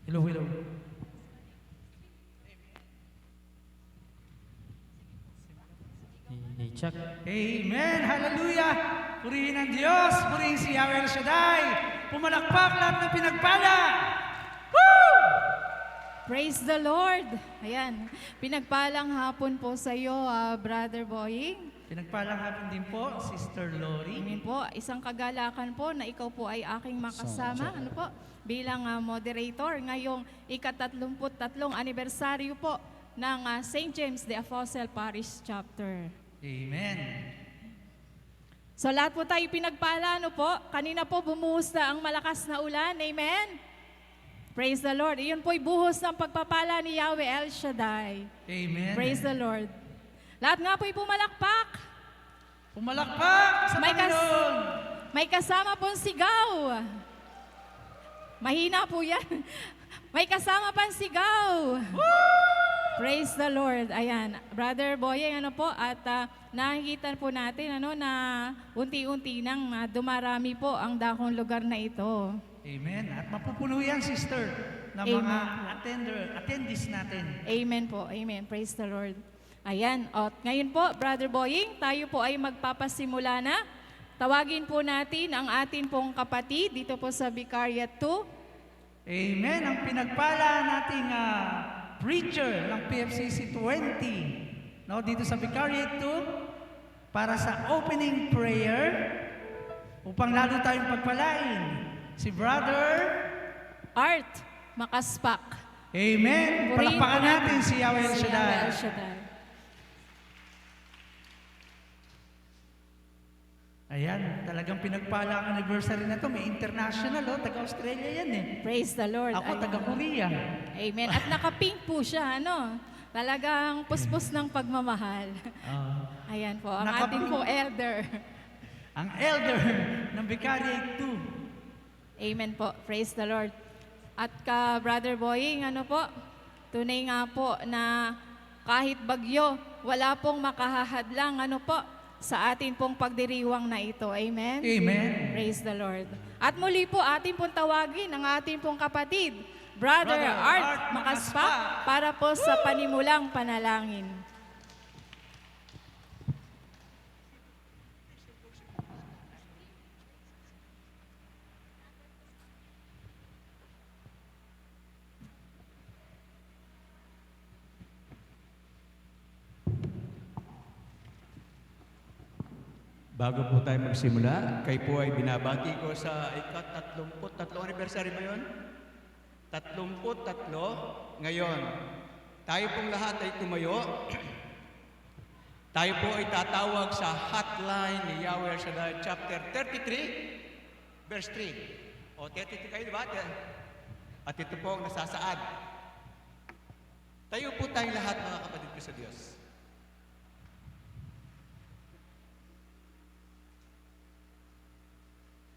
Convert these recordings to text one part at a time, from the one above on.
Hello, hello. Check. Amen! Hallelujah! Purihin ang Diyos! Purihin si Yahweh El Shaddai! Pumalakpak lahat ng pinagpala! Woo! Praise the Lord! Ayan, pinagpalang hapon po sa iyo, Brother Boying. Pinagpalang hapon din po, Sister Lori. Amen po, isang kagalakan po na ikaw po ay aking makasama, ano po, bilang moderator ngayong ika-33 anibersaryo po ng St. James the Apostle Parish Chapter. Amen. So lahat po tayo pinagpala, ano po, kanina po bumuhos na ang malakas na ulan, amen? Praise the Lord. Iyon po'y buhos ng pagpapala ni Yahweh El Shaddai. Amen. Praise the Lord. Lahat nga po'y pumalakpak. Pumalakpak sa Panginoon! May kasama pong sigaw. Mahina po yan. May kasama pang sigaw. Praise the Lord. Ayan, Brother Boyeng, ano po, at nakikita po natin na unti-unti nang dumarami po ang dakong lugar na ito. Amen. At mapupuno yan, Sister, ng mga attendees natin. Amen po. Amen. Praise the Lord. Ayan. At ngayon po, Brother Boyeng, tayo po ay magpapasimula na. Tawagin po natin ang atin pong kapatid dito po sa Vicariat 2. Amen. Ang pinagpala nating preacher ng PFCC 20, no, dito sa Vicariat 2, para sa opening prayer, upang lalo tayong pagpalain, si Brother Art Makaspak. Amen. Purihin Palakpakan po natin si Yahweh El si Shaddai. Yahweh El Shaddai. Ayan, talagang pinagpala ang anniversary na to. May international, taga-Australia yan eh. Praise the Lord. Ako Ayan. taga-Korea. Amen. At naka-pink po siya, ano? Talagang puspos ng pagmamahal. Ayan po, ang Naka-pink. ating po elder. Ang elder ng Vicariat 2. Amen po. Praise the Lord. At ka, Brother Boying, ano po? Tunay nga po na kahit bagyo, wala pong makahahadlang, ano po, sa atin pong pagdiriwang na ito. Amen? Amen. Praise the Lord. At muli po, atin pong tawagin ang ating pong kapatid, Brother Art Makaspak, para po sa panimulang panalangin. Bago po tayo magsimula, kayo po ay binabati ko sa ika-33 anniversary ba yun? 33 ngayon. Tayo pong lahat ay tumayo. Tayo po ay tatawag sa hotline ni Yahweh Shaddai, chapter 33, verse 3. O, 33 kayo, di ba? At ito po ang nasasaad. Tayo po tayong lahat, mga kapatid ko sa Diyos.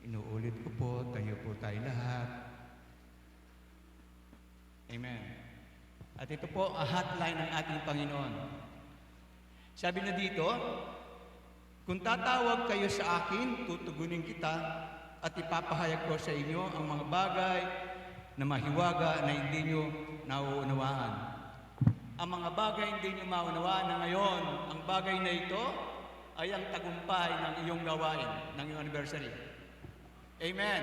Inuulit ko po, tayo po tayo lahat. Amen. At ito po ang hotline ng ating Panginoon. Sabi na dito, kung tatawag kayo sa akin, tutugunin kita at ipapahayag ko sa inyo ang mga bagay na mahiwaga na hindi nyo nauunawaan. Ang mga bagay hindi nyo maunawaan na ngayon, ang bagay na ito ay ang tagumpay ng iyong gawain, ng iyong anniversary. Amen.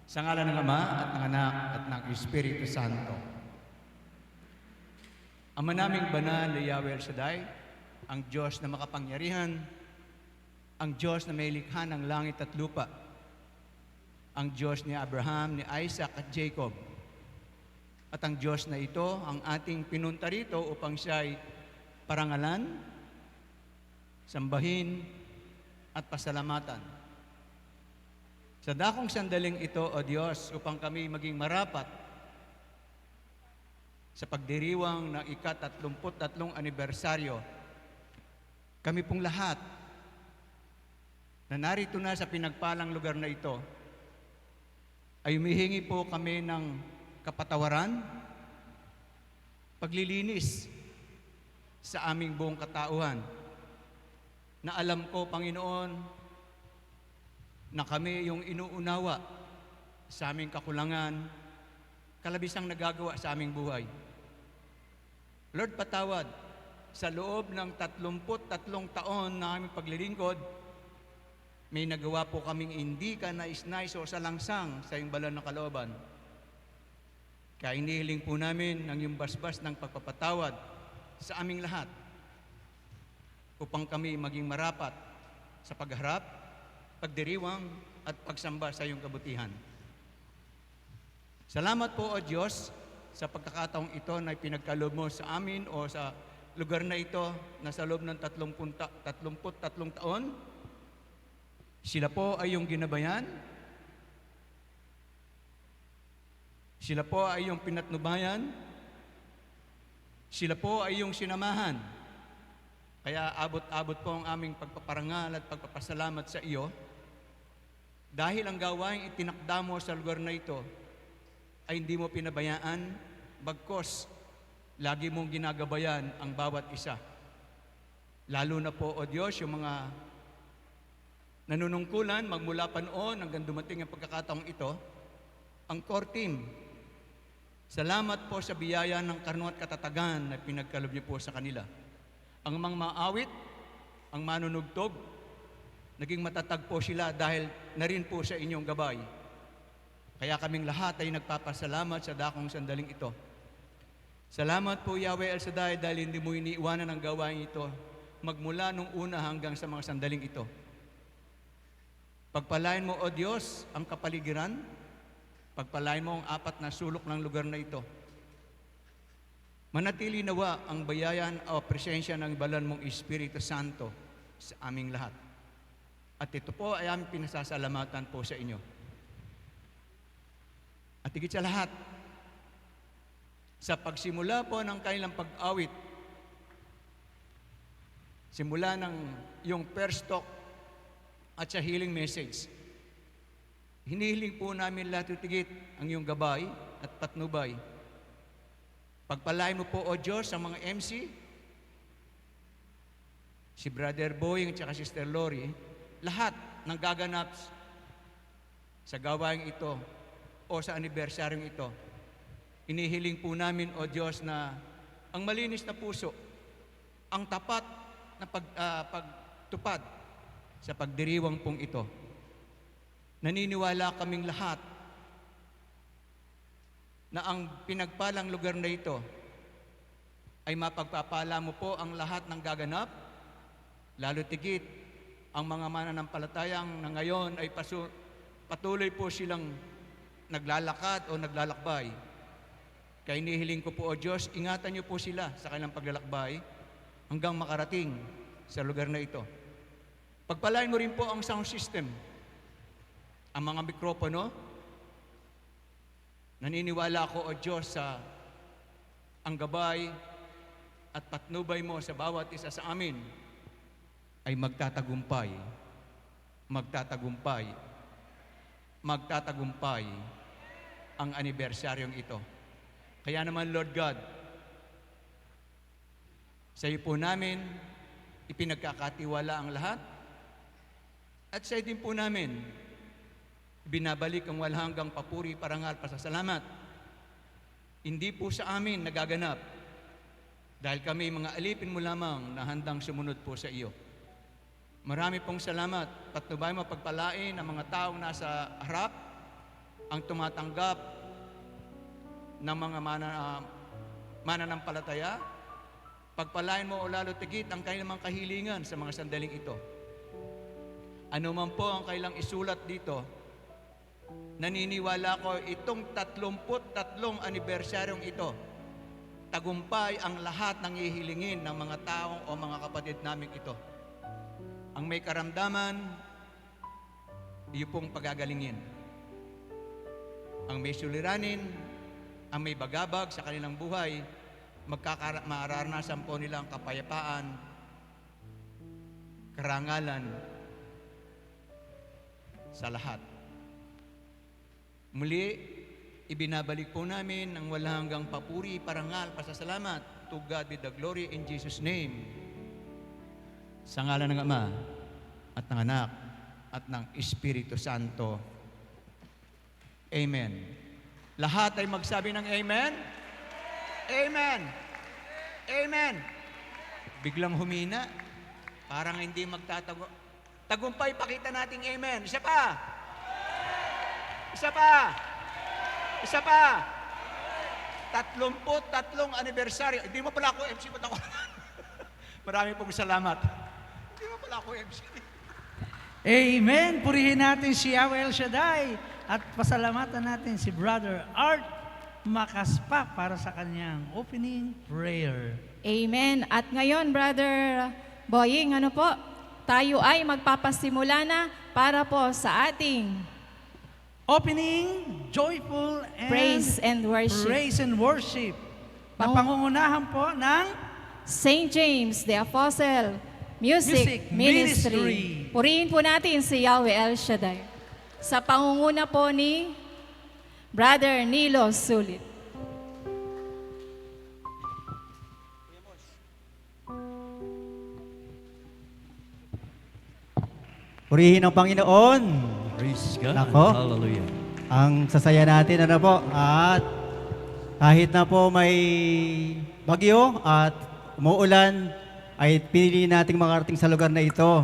Sa ngalan ng Ama at ng Anak at ng Espiritu Santo. Ama naming banal na Yahweh El Shaddai, ang Diyos na makapangyarihan, ang Diyos na may likha ng langit at lupa, ang Diyos ni Abraham, ni Isaac at Jacob, at ang Diyos na ito, ang ating pinunta rito upang siya'y parangalan, sambahin, at pasalamatan. Sa dakong sandaling ito, O Diyos, upang kami maging marapat sa pagdiriwang ng ika-33 anibersaryo, kami pong lahat na narito na sa pinagpalang lugar na ito, ay humihingi po kami ng kapatawaran, paglilinis sa aming buong katauhan, na alam ko, Panginoon, na kami yung inuunawa sa aming kakulangan, kalabisang nagagawa sa aming buhay. Lord, patawad, sa loob ng 33 taon na aming paglilingkod, may nagawa po kaming hindi ka nais-nais o salangsang sa iyong banal na kalooban. Kaya inihiling po namin ang iyong basbas ng pagpapatawad sa aming lahat upang kami maging marapat sa pagharap, pagdiriwang at pagsamba sa iyong kabutihan. Salamat po, O Diyos, sa pagkakataong ito na pinagkaloob mo sa amin o sa lugar na ito na sa loob ng 33 taon. Sila po ay iyong ginabayan. Sila po ay iyong pinatnubayan. Sila po ay iyong sinamahan. Kaya abot-abot po ang aming pagpaparangal at pagpapasalamat sa iyo dahil ang gawaing itinakda mo sa lugar na ito ay hindi mo pinabayaan, bagkos lagi mong ginagabayan ang bawat isa. Lalo na po, O Diyos, yung mga nanunungkulan magmula pa noon hanggang dumating ang pagkakataong ito, ang core team. Salamat po sa biyaya ng karno at katatagan na pinagkaloob niyo po sa kanila. Ang mga maawit, ang manunugtog, naging matatag po sila dahil na rin po sa inyong gabay. Kaya kaming lahat ay nagpapasalamat sa dakong sandaling ito. Salamat po, Yahweh El Shaddai, dahil hindi mo iniiwanan ang gawain ito magmula nung una hanggang sa mga sandaling ito. Pagpalain mo, O Diyos, ang kapaligiran. Pagpalain mo ang 4 na sulok ng lugar na ito. Manatili nawa ang bayayan o presensya ng banal mong Espiritu Santo sa aming lahat. At ito po ay aming pinasasalamatan po sa inyo. At higit sa lahat, sa pagsimula po ng kanilang pag-awit, simula ng yung first talk at sa healing message, hinihiling po namin lahat utigit ang iyong gabay at patnubay. Pagpalain mo po, O Diyos, ang mga MC, si Brother Boying at Sister Lori, lahat ng gaganap sa gawaing ito o sa anibersaryong ito. Inihiling po namin, O Diyos, na ang malinis na puso, ang tapat na pagtupad sa pagdiriwang pong ito. Naniniwala kaming lahat na ang pinagpalang lugar na ito ay mapagpapala mo po ang lahat ng gaganap, lalo tigit ang mga mananampalatayang na ngayon ay patuloy po silang naglalakad o naglalakbay. Kaya inihiling ko po, O Diyos, ingatan niyo po sila sa kanilang paglalakbay hanggang makarating sa lugar na ito. Pagpalain mo rin po ang sound system, ang mga mikropono. Naniniwala ako, O Diyos, sa ang gabay at patnubay mo sa bawat isa sa amin ay magtatagumpay, magtatagumpay, magtatagumpay ang anibersaryong ito. Kaya naman, Lord God, sa iyo po namin ipinagkakatiwala ang lahat at sa iyo din po namin binabalik ang walang hanggang papuri, parangal, pasasalamat. Hindi po sa amin nagaganap dahil kami mga alipin mo lamang na handang sumunod po sa iyo. Marami pong salamat. Patnubay mo pagpalain ang mga taong nasa harap, ang tumatanggap ng mga mananampalataya. Pagpalain mo o lalo tigit ang kanilang mga kahilingan sa mga sandaling ito. Ano man po ang kailang isulat dito, naniniwala ko itong 33 anibersaryong ito, tagumpay ang lahat ng ihilingin ng mga taong o mga kapatid namin ito. Ang may karamdaman, iyo pong pagagalingin. Ang may suliranin, ang may bagabag sa kanilang buhay, mararanasan po nila ang kapayapaan, karangalan sa lahat. Muli, ibinabalik po namin ang walang hanggang papuri, parangal, pasasalamat. To God be the glory in Jesus' name. Sa ngalan ng Ama at ng Anak at ng Espiritu Santo. Amen. Lahat ay magsabi ng amen? Amen. Amen. Biglang humina. Parang hindi magtatago. Tagumpay, pakita nating amen. Isa pa. Isa pa. Isa pa. 33 anibersaryo. Hindi mo pala ako MC, ba't ako? Marami pong salamat. Hindi mo pala ako MC. Amen! Purihin natin si Yahweh El Shaddai at pasalamatan natin si Brother Art Makaspa para sa kanyang opening prayer. Amen. At ngayon, Brother Boying, ano po, tayo ay magpapasimula na para po sa ating Opening, joyful and praise and worship. praise and worship na Pang- pangungunahan po ng St. James the Apostle Music Music Ministry. Ministry. Purihin po natin si Yahweh El Shaddai sa pangunguna po ni Brother Nilo Sulit. Purihin ang Panginoon. Praise God. Nako. Hallelujah. Ang sasaya natin, ano po, at kahit na po may bagyo at umuulan, ay pinili nating makarating sa lugar na ito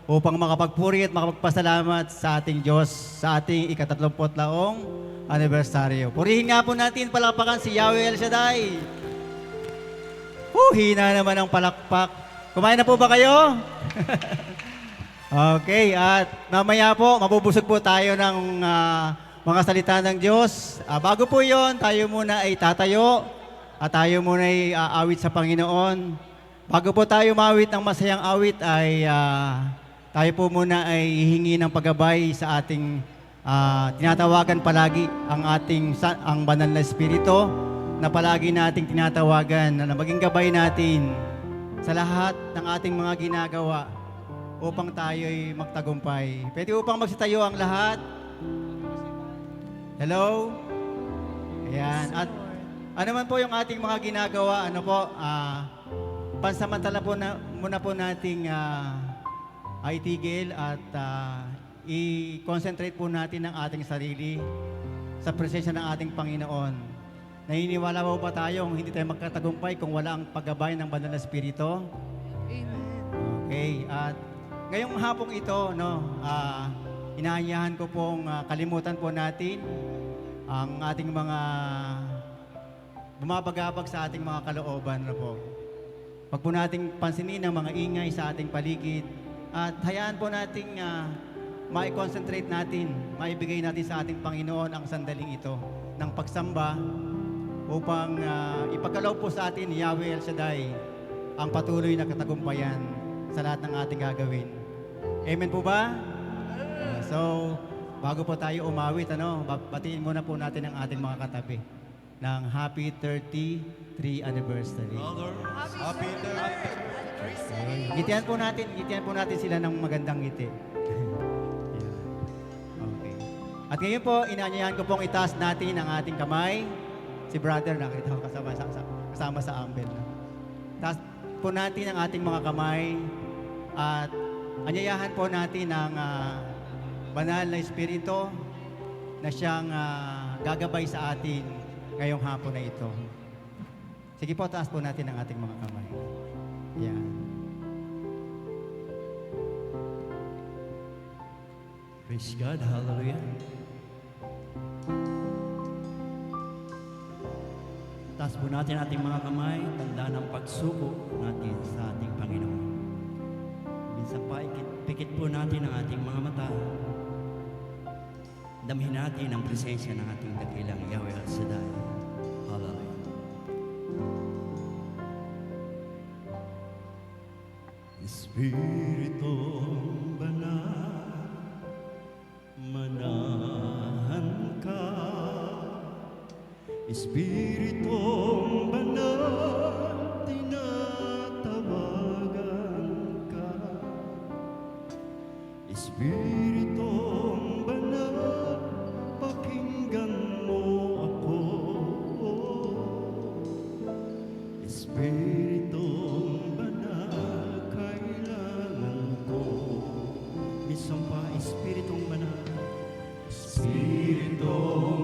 upang makapagpuri at makapagpasalamat sa ating Diyos sa ating ika-30 anibersaryo. Purihin nga po natin, palakpakan si Yahweh El Shaddai. Hina naman ang palakpak. Kumain na po ba kayo? Okay, at mamaya po, mabubusog po tayo ng mga salita ng Diyos. Bago po yon, tayo muna ay tatayo at tayo muna ay aawit sa Panginoon. Bago po tayo mawit ng masayang awit ay tayo po muna ay hihingi ng paggabay sa ating tinatawagan palagi ang banal na Espiritu na palagi nating tinatawagan na maging gabay natin sa lahat ng ating mga ginagawa upang tayo'y magtagumpay. Pwede upang magsitayo ang lahat. Hello? Ayan. At ano man po yung ating mga ginagawa, ano po, pansamantala po muna po nating itigil at i-concentrate po natin ang ating sarili sa presensya ng ating Panginoon. Naniniwala po ba tayong hindi tayo magkatagumpay kung wala ang paggabay ng Banal na Espiritu? Okay. At ngayong hapong ito, inaanyahan ko pong kalimutan po natin ang ating mga bumabagabag sa ating mga kalooban. Huwag po nating pansinin ang mga ingay sa ating paligid at hayaan po nating ma-concentrate natin, maibigay natin sa ating Panginoon ang sandaling ito ng pagsamba upang ipagkaloob po sa atin Yahweh El Shaddai ang patuloy na katagumpayan sa lahat ng ating gagawin. Amen po ba? So, bago po tayo umawit, batiin muna po natin ang ating mga katabi ng Happy 33 Anniversary. Happy birthday. Ngitian po natin sila ng magandang ngiti. Okay. At ngayon po, inaanyahan ko pong itaas natin ang ating kamay. Si brother, nakita ko kasama sa ambel. Taas po natin ang ating mga kamay at anyayahan po natin ang banal na Espiritu na siyang gagabay sa atin ngayong hapon na ito. Sige po, taas po natin ang ating mga kamay. Yan. Praise God. Hallelujah. Taas po natin ating mga kamay, tanda ng pagsuko natin sa ating Panginoon. Minsan pa, pikit po natin ang ating mga mata. Damhin natin ang presensya ng ating dakilang Yahweh El Shaddai. Hallelujah. Espiritu Banal, manahan ka. Espiritu Banal, tinatawagan ka. Espiritu Banal, pakinggan mo ako. Espiritu Banal, kailangan ko. Minsan pa, Espiritong Banal. Espiritong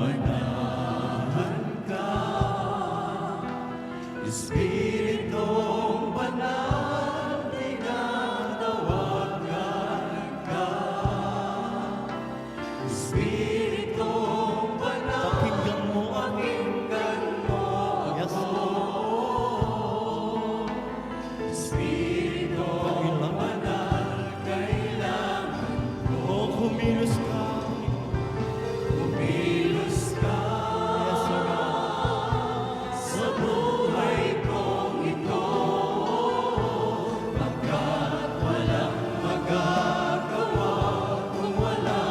manahan ka, Espiritong Banal, tinatawagan ka, Espiritong Banal, pakinggan mo ako, yes, Espiritong Banal, kailangan ko, kumilos ka, kumilos ka, yes, sa buhay kong ito, pagkat walang magagawa kung wala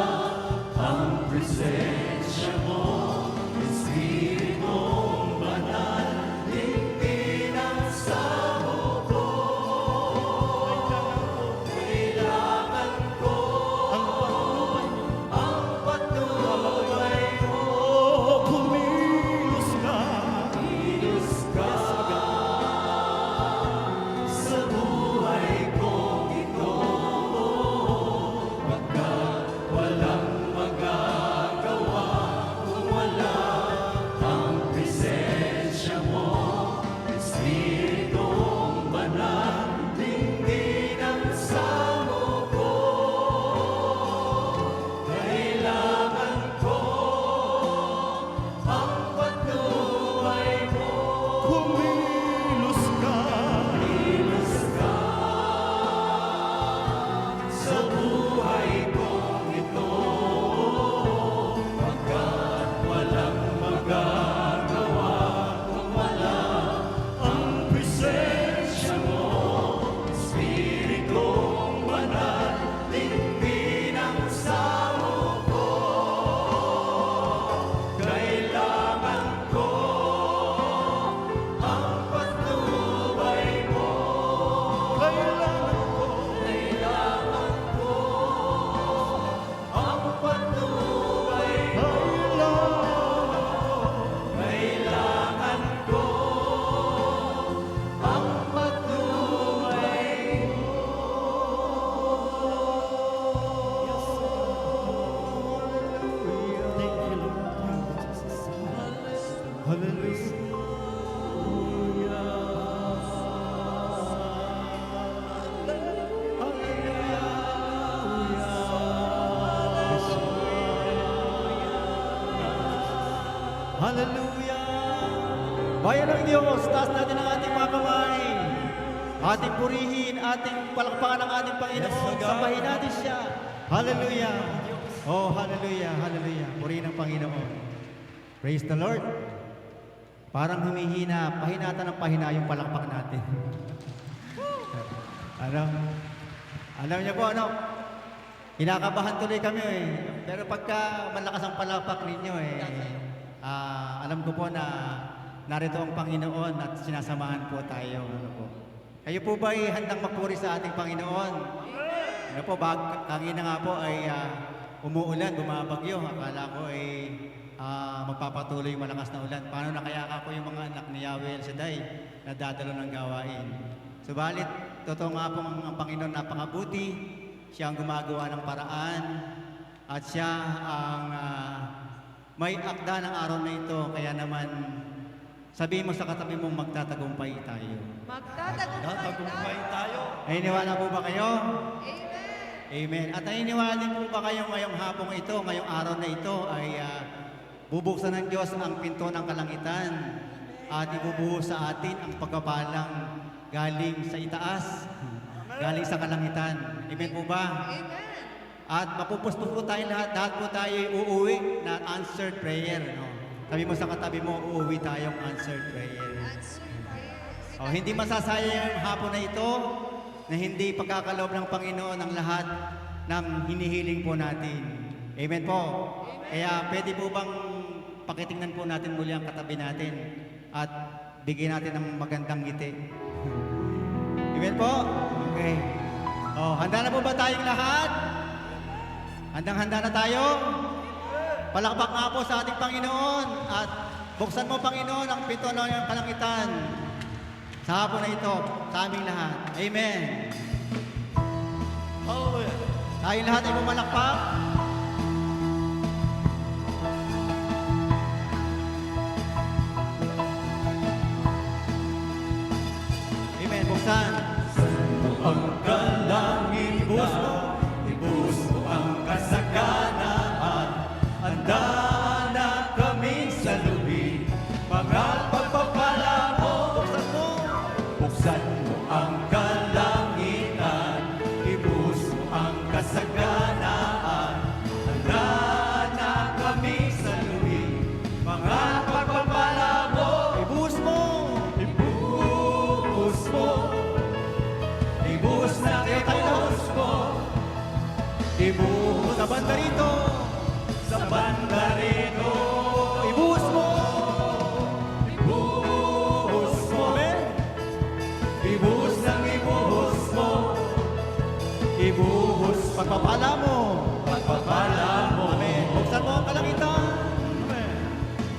ang presensya mo, Espiritong Banal, ligpin ang samo ko. Kailangan ko ang patnubay mo. Kumilos ka, sa buhay kong ito, pagkat walang magagawa kung wala ang presensya mo, Espiritong Banal, dinggin ang samo ko. Kailangan ko ang patnubay mo. Kumilos ka, sa buhay kong ito, pagkat walang magagawa kung wala ang presensya mo, Espiritong Banal, ligpin ang samo ko. Kailangan ko ang patnubay mo. Kailangan ko ang patnubay mo. Kailangan ko ang patnubay mo. Thank you, Lord. Hallelujah! Bayan ng Diyos, taas natin ang ating mga kamay. Ating purihin, ating palakpakan ang ating Panginoon. Sambahin natin siya. Hallelujah! Oh, hallelujah, hallelujah. Purihin ang Panginoon. Praise the Lord. Parang humihina, pahinatan ng pahina yung palakpak natin. Alam niyo po, kinakabahan tuloy kami Pero pagka malakas ang palakpak ninyo alam ko po na narito ang Panginoon at sinasamahan po tayo. Kayo po ba ay handang magpuri sa ating Panginoon? Kanina nga po ay umuulan, bumabagyo. Akala ko ay magpapatuloy yung malakas na ulan. Paano na kaya ako yung mga anak ni Yahweh El Shaddai na dadalo ng gawain? Subalit, totoo nga po ang Panginoon napakabuti. Siya ang gumagawa ng paraan at siya ang may akda ng araw na ito. Kaya naman, sabihin mo sa katabi mong magtatagumpay tayo. Magtatagumpay tayo. Naniniwala po ba kayo? Amen. At naniniwala din po ba kayo ngayong hapong ito, ngayong araw na ito ay bubuksan ng Diyos ang pinto ng kalangitan at ibubuhos sa atin ang pagkapalang galing sa itaas, galing sa kalangitan. Amen po ba? Amen. At mapupustos po tayo lahat po tayo uuwi na answered prayer. Sabi mo sa katabi mo, uuwi tayong answered prayer. Hindi masasayang yung hapon na ito na hindi pagkakaloob ng Panginoon ang lahat ng hinihiling po natin. Amen po. Kaya pwede po bang pakitingnan po natin muli ang katabi natin at bigyan natin ng magandang ngiti. Amen po? Okay. Handa na po ba tayong lahat? Handang-handa na tayo? Palakpak nga po sa ating Panginoon at buksan mo, Panginoon, ang pinto ng kalangitan sa hapon na ito, sa aming lahat. Amen. Tayong lahat ay pumalakpak. mga pagpapala mo. Ibuhos mo. Ibuhos mo. Ibuhos na ibuhos mo. Ibuhos Sa banda rito. sa banda rito. Ibuhos mo. Ibuhos mo. Amen. Ibuhos ng ibuhos mo. Ibuhos Pagpapala mo. pagpapala mo. Amen. Buksan mo ang kalangitan. Amen.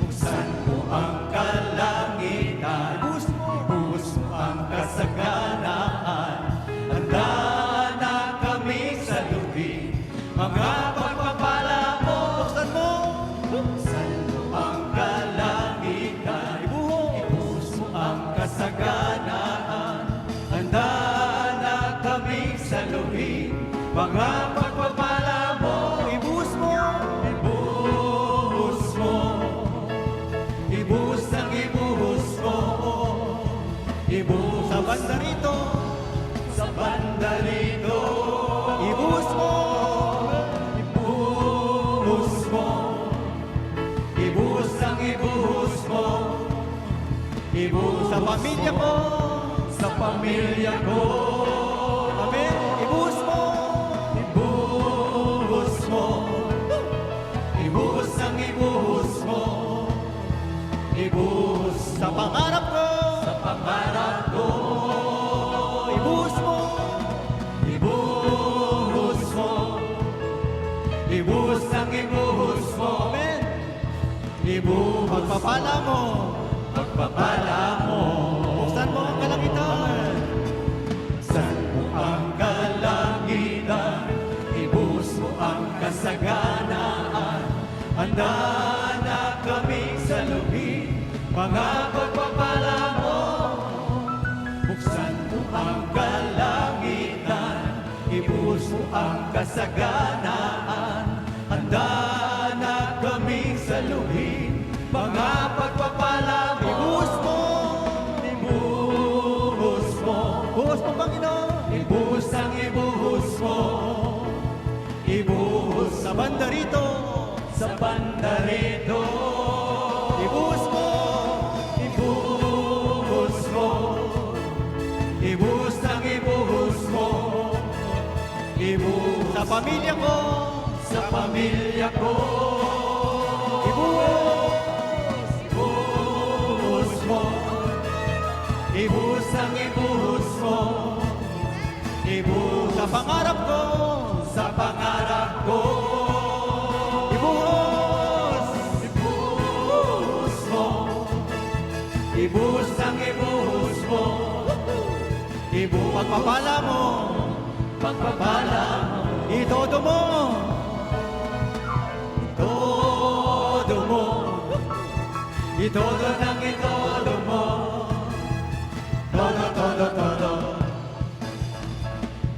Buksan mo ang kalangitan. Ibuhos mo. Ibuhos mo ang kasaganaan. Handa na kami sa lubi. Mga pagpapala mo. Buksan mo. Buksan mo ang kalangitan. Ibuhos mo ang kasaganaan. Handa na kami sa lubi. Mga pagpapala mo. Ibuhos mo. Ibuhos mo. Ibuhos ang ibuhos mo. Ibuhos Sa banda rito. sa banda rito. Ibuhos mo. Ibuhos mo. Ibuhos ang ibuhos mo. Ibuhos Sa pamilya ko. sa pamilya ko. Amen. Ibuhos mo. Ibuhos mo. Ibuhos ang ibuhos mo. Ibuhos Sa pangarap ko. sa pangarap ko. Ibuhos mo. Ibuhos mo. Ibuhos ang ibuhos mo. Amen. Ibuhos Pagpapala mo. pagpapala mo. Buksan mo ang kalangitan. Buksan mo ang kalangitan. Ibuhos mo ang kasaganaan. Handa na kami sa lubi. Mga pagpapala mo. Buksan mo ang kalangitan. Ibuhos mo ang kasaganaan. Handa na kami sa lubi. Mga pagpapala mo. Ibuhos mo. Ibuhos mo. Buhos mo, Panginoon. Ibuhos ang ibuhos mo. Ibuhos Sa banda rito. sa banda rito. Ibuhos mo. Ibuhos mo. Ibuhos ang ibuhos mo. Ibuhos Sa pamilya ko. sa pamilya ko. Ibuhos. Ibuhos mo. Ibuhos ang ibuhos mo. Ibuhos Sa pangarap ko. sa pangarap ko. Ibuhos. Ibuhos mo. Ibuhos ang ibuhos mo. Ibuhos Pagpapala mo. pagpapala mo. Itodo mo. Todo mo. Itodo ng itodo mo. Todo, todo, todo.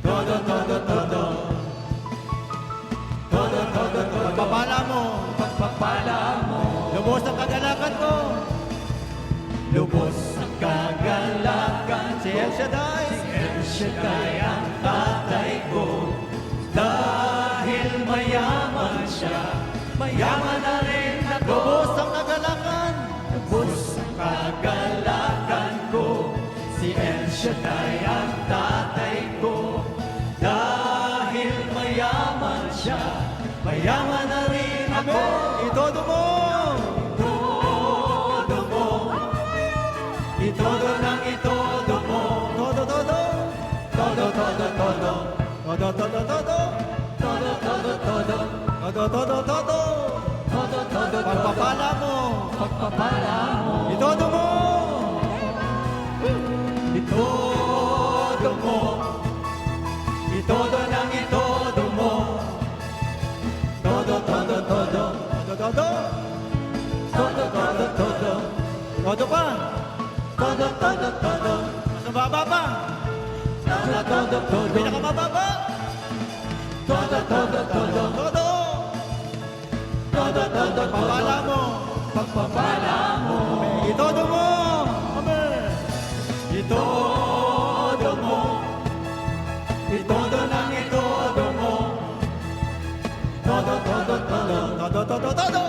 Todo, todo, todo. Todo, todo, todo. Pagpapala mo. Pagpapala mo. Lubos ang kagalakan ko. Lubos ang kagalakan Si El Shaddai. El Shaddai ang tatay ko. Dahil mayaman siya, mayaman na rin ako. Lubos ang kagalakan. Lubos ang kagalakan ko. Si El Shaddai ang tatay ko. Dahil mayaman siya, mayaman na rin ako. Itodo mo. Itodo mo. Itodo ng itodo mo. Todo, todo. Todo, todo, todo. Todo, todo, todo. Todo, todo, todo. Todo, todo, todo. Todo, todo, Pagpapala mo. pagpapala mo. Itodo mo. Itodo mo. Itodo ng itodo mo. Todo, todo, todo. Todo, todo. Todo, todo, todo. Todo pa. Todo, todo, todo. Mas mababa pa. Todo, todo, todo. Pinakamababa. Todo, todo, todo. Todo. Todo, todo, Pagpapala mo. Pagpapala mo. Itodo mo. Amen. Itodo mo. Itodo ng itodo mo. Todo, todo, todo. Todo, todo, todo.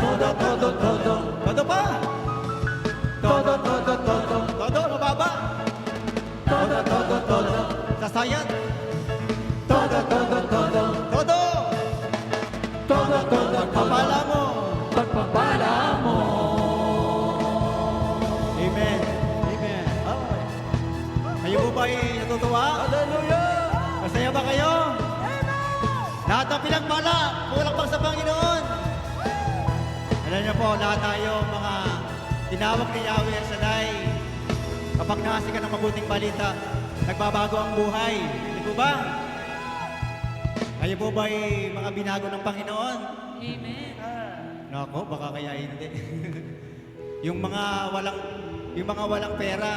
Todo, todo, Todo pa. Todo, mababa. Todo. Sasayat. Todo. Pagpapala mo. Amen. Kayo po ba ay natutuwa? Hallelujah! Masaya ba kayo? Lahat ng pinagpala, kulang pang sa Panginoon. Alam niyo po, lahat tayo mga tinawag ni Yahweh El Shaddai. Kapag nakasi ka ng mabuting balita, nagbabago ang buhay. Hindi po ba? Kayo po ba ay mga binago ng Panginoon? Amen. Nako, baka kaya hindi. yung mga walang pera,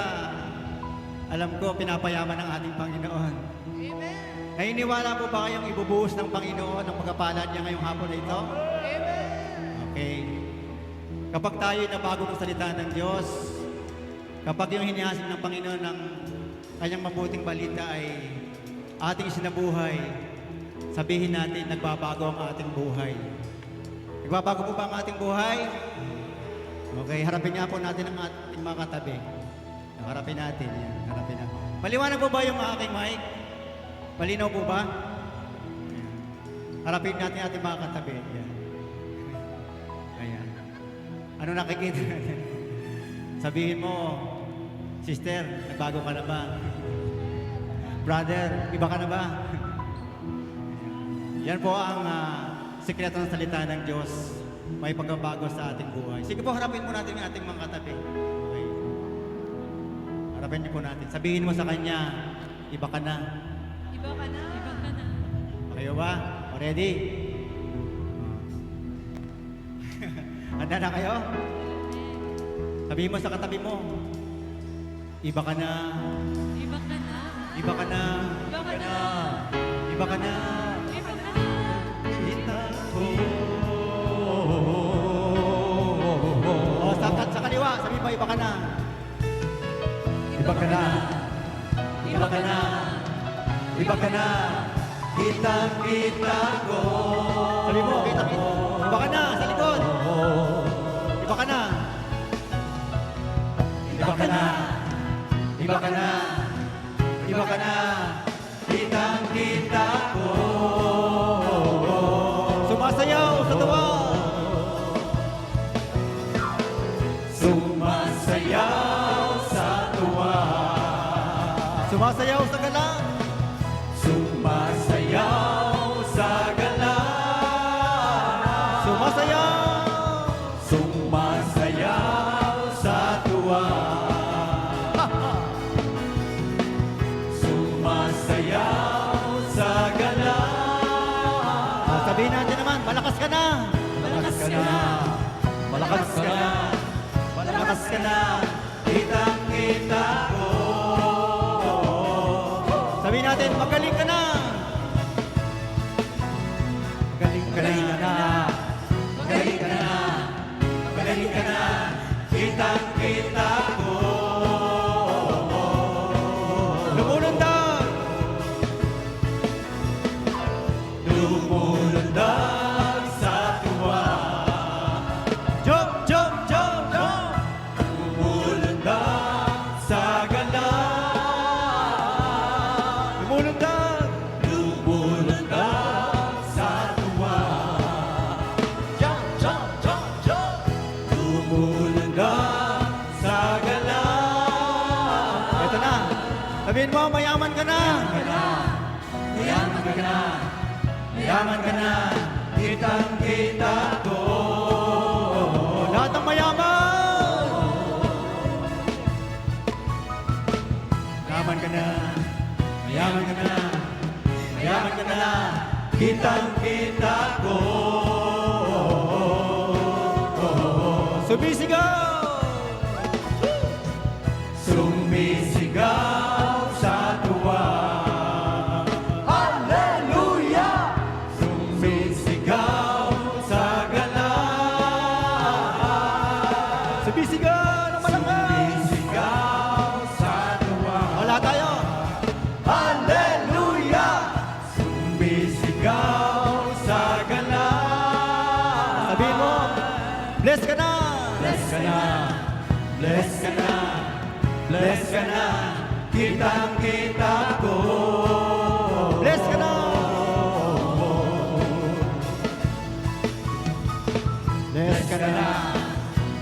alam ko, pinapayaman ng ating Panginoon. Amen. Naniniwala po ba kayong ibubuhos ng Panginoon ang pagkapala niya ngayong hapon na ito? Amen. Okay. Kapag tayo ay nabago ng salita ng Diyos, kapag yung hinihasin ng Panginoon ng kanyang mabuting balita ay ating sinabuhay, sabihin natin, nagbabago ang ating buhay. Nagbabago po ba ang ating buhay? Okay, harapin nga po natin ang ating mga katabi. Harapin natin. Yan, harapin natin. Maliwanag po ba yung aking mic? Malinaw po ba? Ayan. Harapin natin ating mga katabi. Yan. Ayan. Ano nakikita natin? Sabihin mo, sister, nagbago ka na ba? Brother, iba ka na ba? Yan po ang sikreto ng salita ng Diyos. May pagbabago sa ating buhay. Sige po, harapin mo natin yung ating mga katabi. Okay. Harapin niyo po natin. Sabihin mo sa Kanya, iba ka na. Iba ka na. Kayo ba? O ready? Handa na kayo? Sabihin mo sa katabi mo, iba ka na. Iba ka na. Iba ka na. Iba ka na. Iba ka na. Iba ka na. O, sa kaliwa, sabi mo, iba ka na. Iba ka na. Iba ka na. Iba ka na. Kitang-kita ko. Sabi mo, kitang-kita. Iba ka na, sa likod. Iba ka na. Iba ka na. Iba ka na. Iba ka na. Kitang-kita ko. Sumasayaw sa tuwa. Sumasayaw sa tuwa. Sumasayaw sa galang. Sumasayaw sa galang. Sumasayaw. Sumasayaw sa tuwa. Sumasayaw sa galang. Sabihin natin naman, malakas ka na. Malakas ka na. Malakas ka na. Malakas ka na. Kitang-kita ko. Sabihin natin, magaling ka na. Magaling ka na. Magaling ka na. Magaling ka na. Kitang-kita ko. Lumulundag. Lumulundag sa tuwa. Jump, jump, jump, jump. Lumulundag sa galang. Lumulundag. Lumulundag sa tuwa. Jump, jump, jump, jump. Lumulundag sa galang. Ito na. Sabihin mo, mayaman ka na. Mayaman ka na. Mayaman ka na. Kitang-kita ko. Lahat ng mayaman. Mayaman ka na. Mayaman ka na. Mayaman ka na. Kitang-kita ko. Sumisigaw. Sumisigaw sa tuwa. Hallelujah! Sumisigaw sa galang. Sumisigaw ng malakas. Sumisigaw sa tuwa. Wala tayo. Hallelujah! Sumisigaw sa galang. Sabihin mo, bless ka na. Bless ka na. Bless ka na. Bless ka na. Kitang-kita ko. Bless ka na. Bless ka na.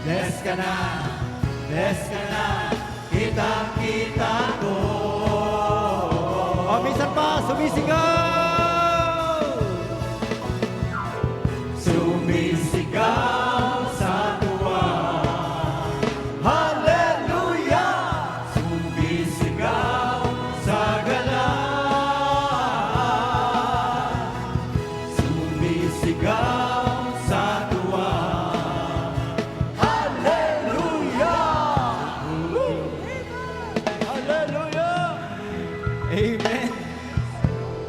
Bless ka na. Bless ka na. Kitang-kita ko. O, minsan pa, sumisigaw! Sumisigaw sa tuwa. Hallelujah! Sumisigaw sa galang. Sumisigaw sa tuwa. Hallelujah! Hallelujah! Amen!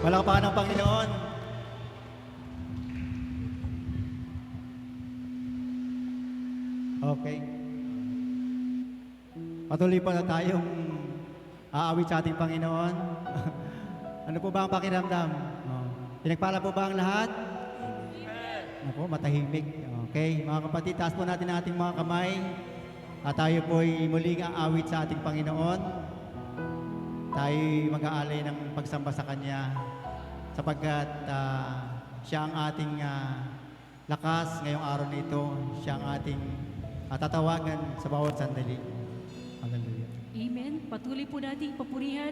Palakpakan ng Panginoon. Okay. Patuloy pa na tayong aawit sa ating Panginoon. Ano po ba ang pakiramdam? Oh. Pinagpala po ba ang lahat? Ako, matahimik. Okay, mga kapatid, taas po natin ang ating mga kamay. At tayo po ay muling aawit sa ating Panginoon. Tayo mag-aalay ng pagsamba sa Kanya sapagkat siya ang ating lakas ngayong araw na ito. Siya ang ating tatawagan sa bawat sandali. Hallelujah. Amen. Patuloy po nating papurihan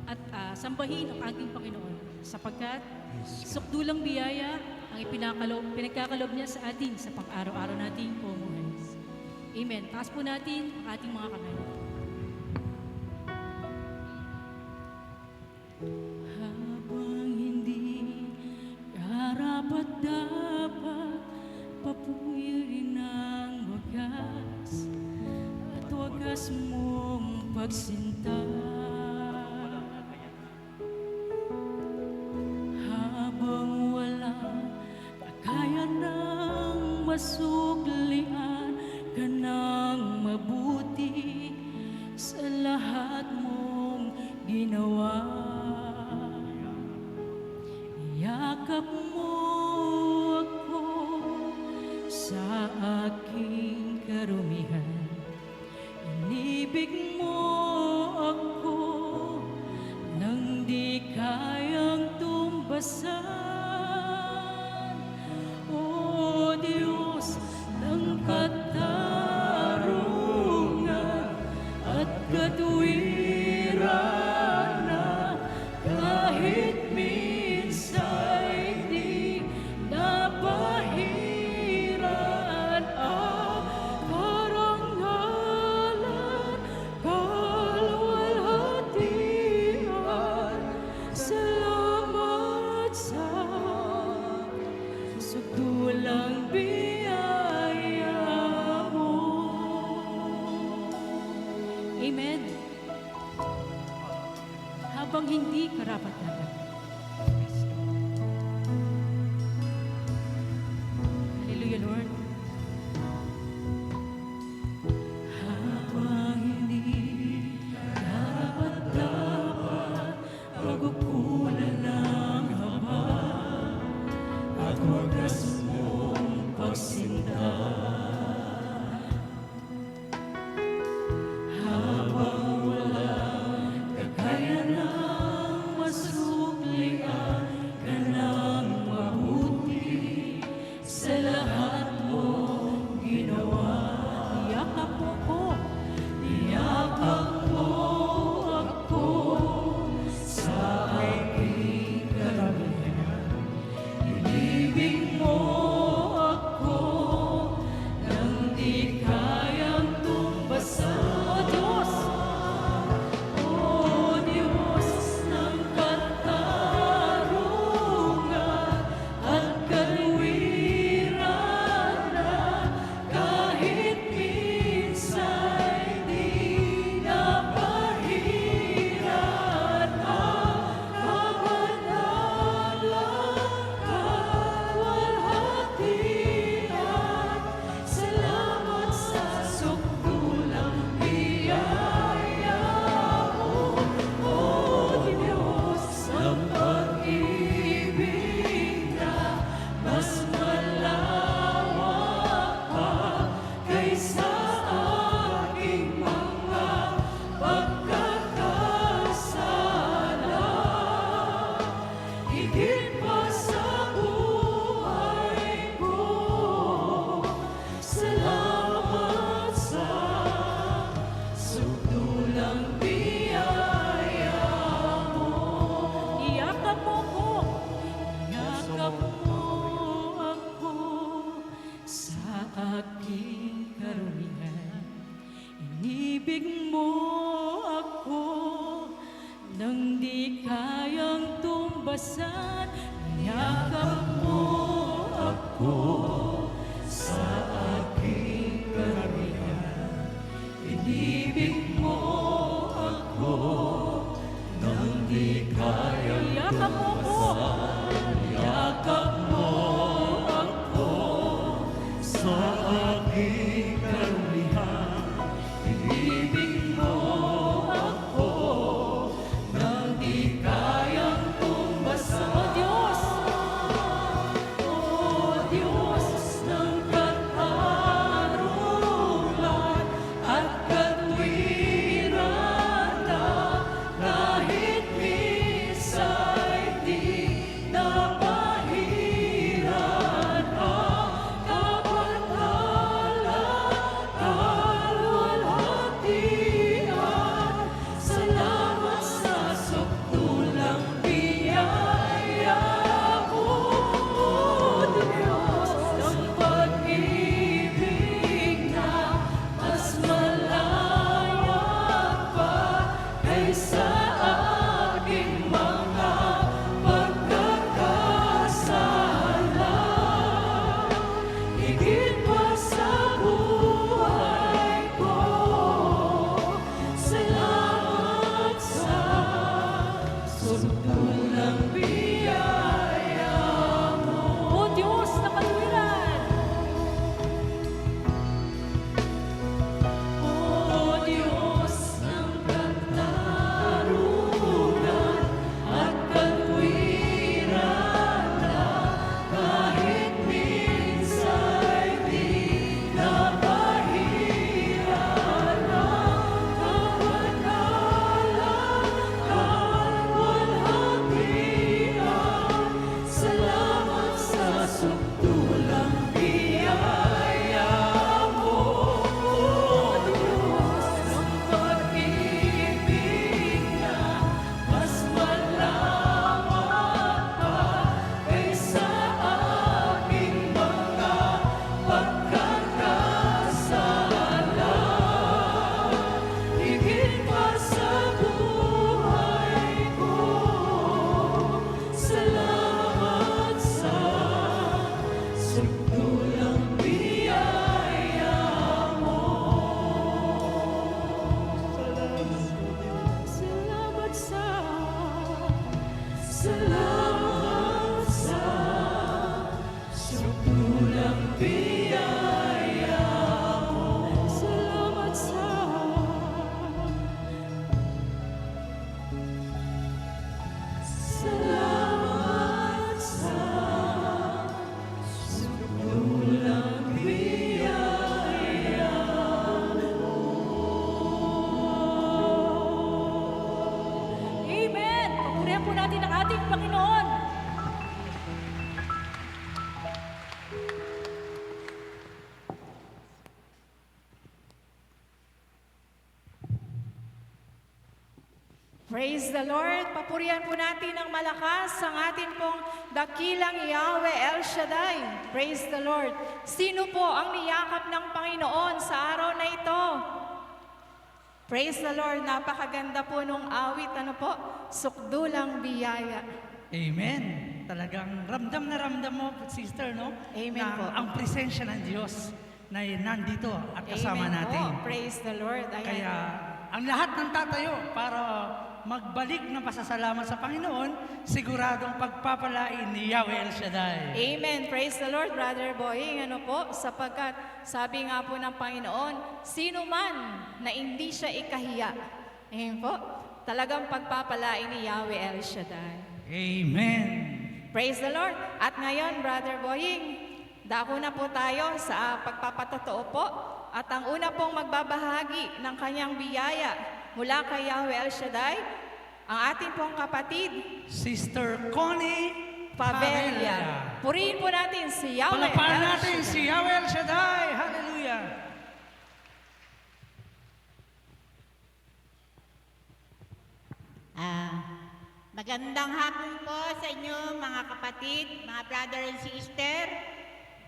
at sambahin ang ating Panginoon sapagkat sukdulang biyaya ang pinagkakalob niya sa atin sa pang-araw-araw nating pumuhay. Amen. Taas po natin ang ating mga kamay. Habang hindi karapat-dapat papuwirin ang wagas at wagas mong pagsinta. Habang wala na kaya nang masuklian ka ng mabuti sa lahat mong ginawa. Yakap mo ako sa aking karumihan. Inibig mo ako nang di kayang tumbasan. O Diyos ng katarungan at katwiran na kahit minsa'y di napahiran ang karangalan, kalwalhatian. Salamat sa sukdulang biyaya mo. Amen. Habang hindi karapat-dapat. Hallelujah, Lord. Habang hindi karapat-dapat, pagkukulan ng haba at wagas mong pagsinta. Habang wala kaya ng masuk aking karunihan. Inibig mo ako nang di kayang tumbasan. Niyakap mo ako sa aking karamihan. Inibig mo ako nang di kayang Yakap mo po. yakap mo ako sa aking karamihan. Inibig mo ako nang di kayang tumbasan. O Diyos! O Diyos ng katarungan at katwiran na kahit minsa'y di napahiran ang kapatalan, kalwalhatian. Salamat sa sukdulang biyaya mo, O Diyos ng pag-ibig na mas malaya pa kaysa aking mga pagkakasala. Higit pa sa buhay ko, salamat sa sukdulang biyaya mo. O Diyos na katwiran! O Diyos ng katarungan at katwiran na kahit minsa'y di napahiran ang kapatalan, kalwalhatian. Salamat sa sukdulang biyaya mo, O Diyos ng pag-ibig na mas malaman pa kaysa aking mga pagkakasala. Higit pa sa buhay ko, salamat sa sukdulang biyaya mo. Salamat sa sukdulang biyaya mo. Salamat sa sukdulang biyaya mo. Amen! Papurihan po natin ang ating Panginoon. Praise the Lord. Papurihan po natin ng malakas ang ating pong dakilang Yahweh El Shaddai. Praise the Lord. Sino po ang niyakap ng Panginoon sa araw na ito? Praise the Lord. Napakaganda po nung awit. Ano po? Sukdulang biyaya. Amen. Talagang ramdam na ramdam mo, sister, no? Amen na po. ang presensya ng Diyos na nandito at kasama Amen natin. po. Praise the Lord. Ayan. Kaya ang lahat ng tatayo para magbalik ng pasasalamat sa Panginoon, siguradong pagpapalain ni Yahweh El Shaddai. Amen. Praise the Lord, Brother Boying. Ano po? Sapagkat sabi nga po ng Panginoon, sino man na hindi siya ikahiya. Amen po. Talagang pagpapalain ni Yahweh El Shaddai. Amen. Praise the Lord. At ngayon, Brother Boying, dako na po tayo sa pagpapatotoo po. At ang una pong magbabahagi ng kanyang biyaya mula kay Yahweh El Shaddai, ang ating pong kapatid, Sister Connie Pavelia. Purihin po natin si Yahweh Palapalan El natin Shaddai. si Yahweh El Shaddai. Hallelujah. Magandang hapon po sa inyo mga kapatid, mga brother and sister.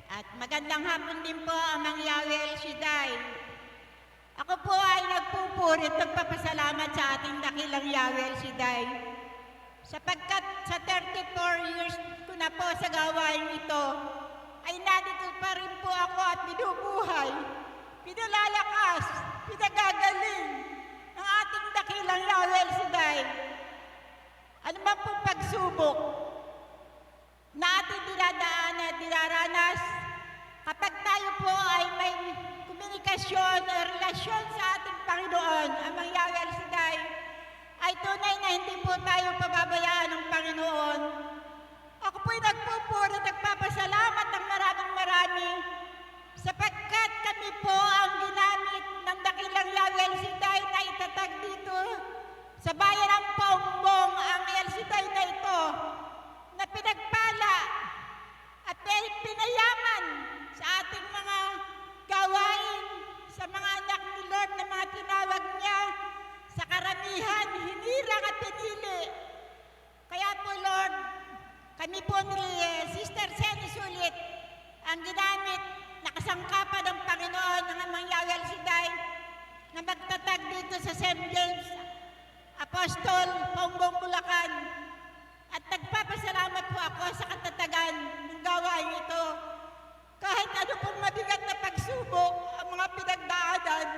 At magandang hapon din po, Amang Yahweh El Shaddai. Ako po ay nagpupuri at nagpapasalamat sa ating dakilang Yahweh El Shaddai. Sapagkat sa 34 years ko na po sa gawain ito, ay nandito pa rin po ako at binubuhay, pinalalakas, pinagagaling ng ating dakilang Yahweh El Shaddai. Ano man pong pagsubok na ating dinadaan at dinaranas, kapag tayo po ay may komunikasyon o relasyon sa ating Panginoon, Amang Yahweh El Shaddai, ay tunay na hindi po tayo pababayaan ng Panginoon. Ako po'y nagpupuri at nagpapasalamat ng marami sapagkat kami po ang ginamit ng dakilang Yahweh El Shaddai na itatag dito sa bayan ng Paumbong ang El Shaddai na ito na pinagpala at pinayaman sa ating mga gawain, sa mga anak ni Lord na mga tinawag niya, sa karamihan, hinirang at pinili. Kaya po Lord, kami po ni Sister Senny Sulit ang ginamit na kasangkapan ng Panginoon ng Amang Yahweh El Shaddai na magtatag dito sa St. James Apostol, Paumbong, Bulacan. At nagpapasalamat po ako sa katatagan ng gawain ito. Kahit ano pong mabigat na pagsubok ang mga pinagdaanan,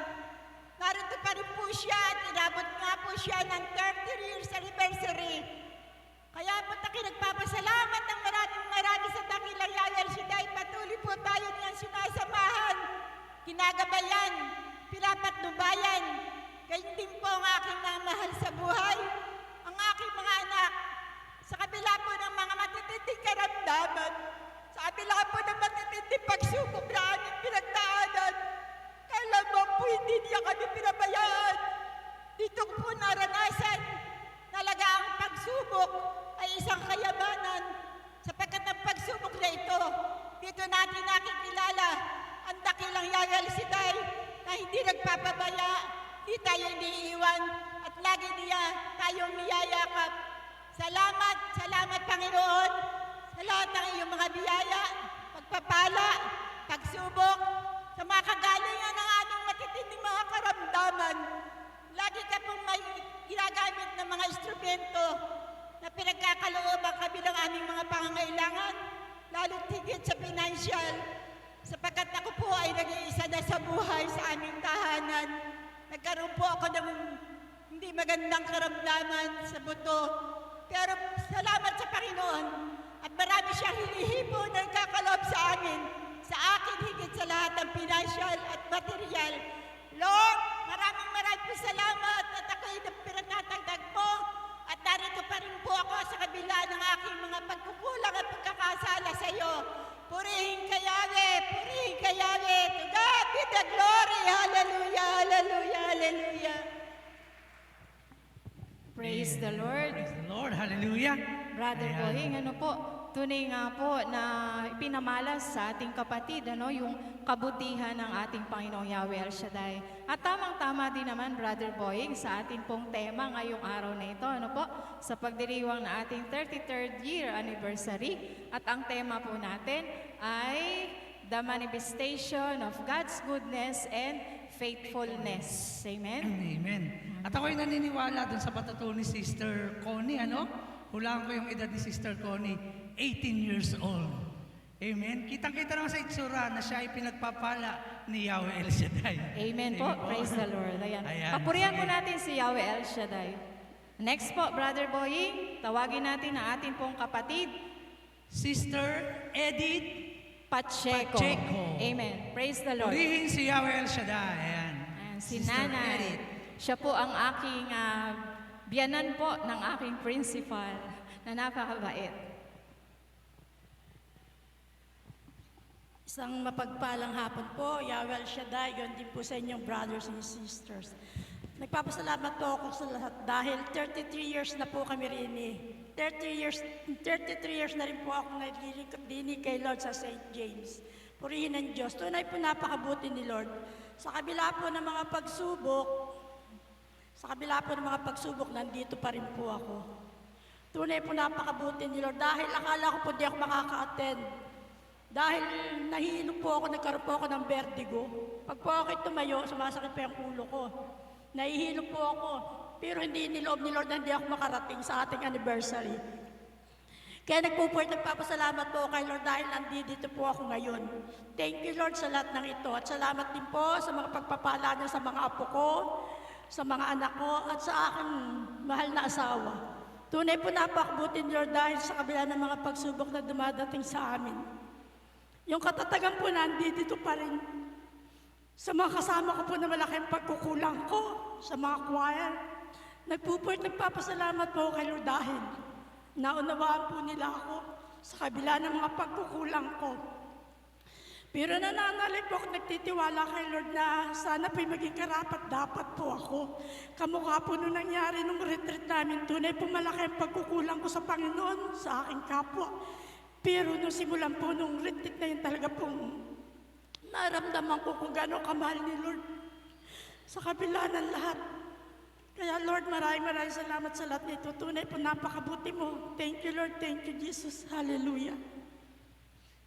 narito pa rin po siya at inabot nga po siya ng 30 years anniversary. Kaya po tayo nagpapasalamat ng marami sa dakilang Yahweh El Shaddai. Patuloy po tayo niyang sinasamahan, kinagabayan, pinapatnubayan. Ganyan din po ang aking mga mahal sa buhay, ang aking mga anak. Sa kabila po ng mga matitinding karamdaman, sa kabila po ng matitinding pagsubok na aming pinagdaanan, kailan mo po hindi niya kami pinabayaan. Dito ko po naranasan, talaga ang pagsubok ay isang kayamanan. Sapagkat ang pagsubok na ito, dito natin nakikilala ang dakilang Yahweh El Shaddai na hindi nagpapabaya, hindi tayo iniiwan, at lagi niya tayong niyayakap. Salamat Panginoon sa lahat ng iyong mga biyaya, pagpapala, pagsubok, sa mga kagalingan ng aming matitinding mga karamdaman. Lagi ka pong may ginagamit ng mga instrumento na pinagkakalooban kami ng aming mga pangangailangan, lalo tigit sa financial, sapagkat ako po ay nag-iisa na sa buhay sa aming tahanan. Nagkaroon po ako ng hindi magandang karamdaman sa buto. Pero salamat sa Panginoon at marami siyang hinihipo na nagkakaloob sa amin, sa akin higit sa lahat ng financial at material. Lord, maraming po salamat at ako'y pinagtatagdag mo at narito pa rin po ako sa kabila ng aking mga pagkukulang at pagkakasala sa iyo. Purihin ka Yahweh, purihin ka Yahweh. To God be the glory. Hallelujah, hallelujah, hallelujah. Praise the Lord. Praise the Lord. Hallelujah. Brother Ayan. Boying, ano po, tunay nga po na pinamalas sa ating kapatid, yung kabutihan ng ating Panginoong Yahweh El Shaddai. At tamang-tama din naman, Brother Boying, sa ating pong tema ngayong araw na ito, sa pagdiriwang na ating 33rd year anniversary. At ang tema po natin ay the manifestation of God's goodness and faithfulness. Amen? Amen. At ako'y naniniwala dun sa patutuo ni Sister Connie, Hulaan ko yung edad ni Sister Connie, 18 years old. Amen. Kitang-kita naman sa itsura na siya ay pinagpapala ni Yahweh El Shaddai. Amen po. Praise the Lord. Ayan. Ayan. Papurihan po Sige. natin si Yahweh El Shaddai. Next po, Brother Boying, tawagin natin ang ating pong kapatid, Sister Edith Pacheco. Pacheco. Amen. Praise the Lord. Purihin si Yahweh El Shaddai. Ayan. Ayan, si Sister Nanay. Edith. Siya po ang aking biyanan po ng aking principal na napakabait. Isang mapagpalang hapon po, Yahweh El Shaddai, yun din po sa inyong brothers and sisters. Nagpapasalamat po ako sa lahat dahil 33 years na po kami rin 33 years na rin po ako naglilingkod din kay Lord sa St. James. Purihin ng Diyos. Tunay po napakabuti ni Lord. Sa kabila po ng mga pagsubok, nandito pa rin po ako. Tunay po napakabuti ni Lord dahil akala ko po di ako makaka-attend. Dahil nahihilo po ako, nagkaroon po ako ng vertigo. Pag po ako'y tumayo, sumasakit pa yung ulo ko. Nahihilo po ako. Pero hindi niloob ni Lord na hindi ako makarating sa ating anniversary. Kaya nagpapasalamat po kay Lord dahil nandito po ako ngayon. Thank you Lord sa lahat ng ito. At salamat din po sa mga pagpapala niya sa mga apo ko, sa mga anak ko, at sa aking mahal na asawa. Tunay po napakabutin Lord dahil sa kabila ng mga pagsubok na dumadating sa amin. Yung katatagan po nandito pa rin. Sa mga kasama ko po na malaking pagkukulang ko, sa mga choir, nagpapasalamat po kay Lord dahil naunawaan po nila ako sa kabila ng mga pagkukulang ko. Pero nananalig po ako, nagtitiwala kay Lord na sana po'y maging karapat-dapat po ako. Kamukha po nung nangyari nung retreat namin, tunay po malaki ang pagkukulang ko sa Panginoon, sa aking kapwa. Pero nung simulan po nung retreat na yun talaga pong naramdaman ko kung gano'ng kamahal ni Lord sa kabila ng lahat. Kaya Lord, maraming salamat sa lahat nito. Tunay po napakabuti mo. Thank you Lord, thank you Jesus. Hallelujah.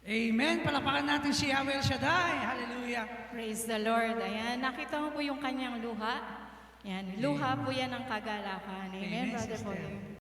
Amen. Palapakan natin si Yahweh El Shaddai. Hallelujah. Praise the Lord. Ayan, nakita mo po yung kanyang luha. Ayan, luha po yan ng kagalakan. Amen, Amen, Brother sister. Boy.